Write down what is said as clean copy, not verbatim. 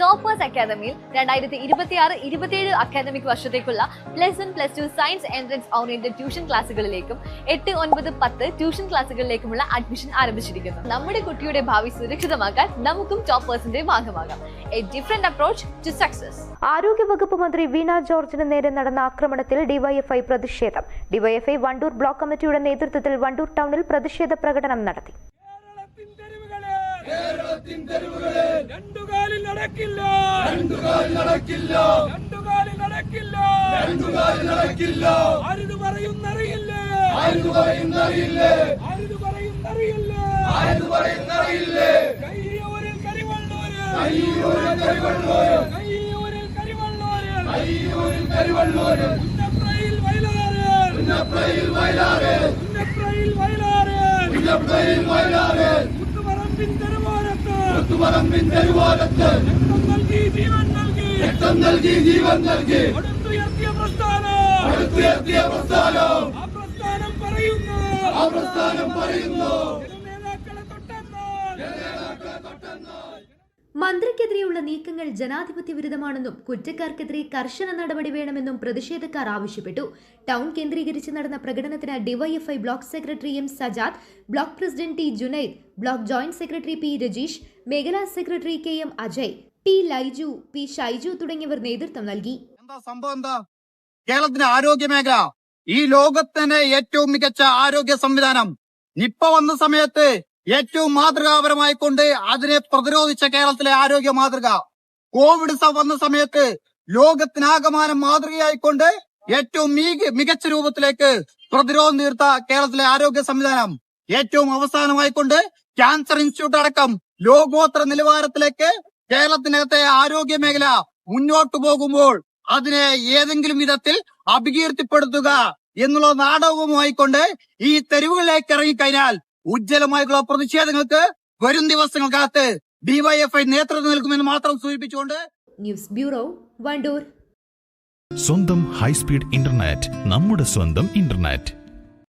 Toppers അക്കാദമിയിൽ 2026-27 academic വർഷത്തേക്കുള്ള +1, +2 science entrance oriented tuition ക്ലാസുകളിലേക്കും 8, 9, 10 ട്യൂഷൻ ക്ലാസുകളിലേക്കുമുള്ള അഡ്മിഷൻ ആരംഭിച്ചിരിക്കുന്നു. നമ്മുടെ കുട്ടിയുടെ ഭാവി സുരക്ഷിതമാക്കാൻ നമുക്കും ടോപ്പേഴ്സിന്റെ ഭാഗമാകാം. A different approach to success. ആരോഗ്യവകുപ്പ് മന്ത്രി വീണ ജോർജിന് നേരെ നടന്ന ആക്രമണത്തിൽ ഡിവൈഎഫ്ഐ പ്രതിഷേധം. ഡിവൈഎഫ്ഐ വണ്ടൂർ ബ്ലോക്ക് കമ്മിറ്റിയുടെ നേതൃത്വത്തിൽ വണ്ടൂർ ടൗണിൽ പ്രതിഷേധ പ്രകടനം നടത്തി. രണ്ടുകാലിൽ നടക്കില്ല. ആരിത് പറയുന്നറിയില്ല. കയ്യൂരിൽ കരിവള്ളൂര്. രക്തം നൽകി ജീവൻ നൽകി അടുത്തുയർത്തിയ പ്രസ്ഥാനം ആ പ്രസ്ഥാനം പറയുന്നു മന്ത്രിക്കെതിരെയുള്ള നീക്കങ്ങൾ ജനാധിപത്യ വിരുദ്ധമാണെന്നും കുറ്റക്കാർക്കെതിരെ കർശന നടപടി വേണമെന്നും പ്രതിഷേധക്കാർ ആവശ്യപ്പെട്ടു. ടൗൺ കേന്ദ്രീകരിച്ച് നടന്ന പ്രകടനത്തിന് DYFI block secretary M Sajad, block president T Junaid, block joint secretary P Rajeesh, മേഖലാ secretary K M Ajay, T Laiju, P Shaiju തുടങ്ങിയവർ നേതൃത്വം നൽകി. കേരളത്തിന്റെ ആരോഗ്യ മേഖല ഈ ലോകത്തിന് ഏറ്റവും മികച്ച ആരോഗ്യ സംവിധാനം. നിപ്പ വന്ന സമയത്ത് ഏറ്റവും മാതൃകാപരമായി കൊണ്ട് അതിനെ പ്രതിരോധിച്ച കേരളത്തിലെ ആരോഗ്യ മാതൃക. കോവിഡ് വന്ന സമയത്ത് ലോകത്തിനാകമാനം മാതൃകയായിക്കൊണ്ട് ഏറ്റവും മികച്ച രൂപത്തിലേക്ക് പ്രതിരോധം തീർത്ത കേരളത്തിലെ ആരോഗ്യ സംവിധാനം. ഏറ്റവും അവസാനമായിക്കൊണ്ട് ക്യാൻസർ ഇൻസ്റ്റിറ്റ്യൂട്ട് അടക്കം ലോകോത്തര നിലവാരത്തിലേക്ക് കേരളത്തിനകത്തെ ആരോഗ്യ മേഖല മുന്നോട്ടു പോകുമ്പോൾ അതിനെ ഏതെങ്കിലും വിധത്തിൽ അപകീർത്തിപ്പെടുത്തുക എന്നുള്ള നാടകവുമായിക്കൊണ്ട് ഈ തെരുവുകളിലേക്ക് ഇറങ്ങിക്കഴിഞ്ഞാൽ ഉജ്ജ്വലമായിട്ടുള്ള പ്രതിഷേധങ്ങൾക്ക് വരും ദിവസങ്ങൾക്കകത്ത് ഡിവൈഎഫ്ഐ നേതൃത്വം നൽകുമെന്ന് മാത്രം സൂചിപ്പിച്ചുകൊണ്ട് ന്യൂസ് ബ്യൂറോ വണ്ടൂർ. സ്വന്തം ഹൈസ്പീഡ് ഇന്റർനെറ്റ്, നമ്മുടെ സ്വന്തം ഇന്റർനെറ്റ്.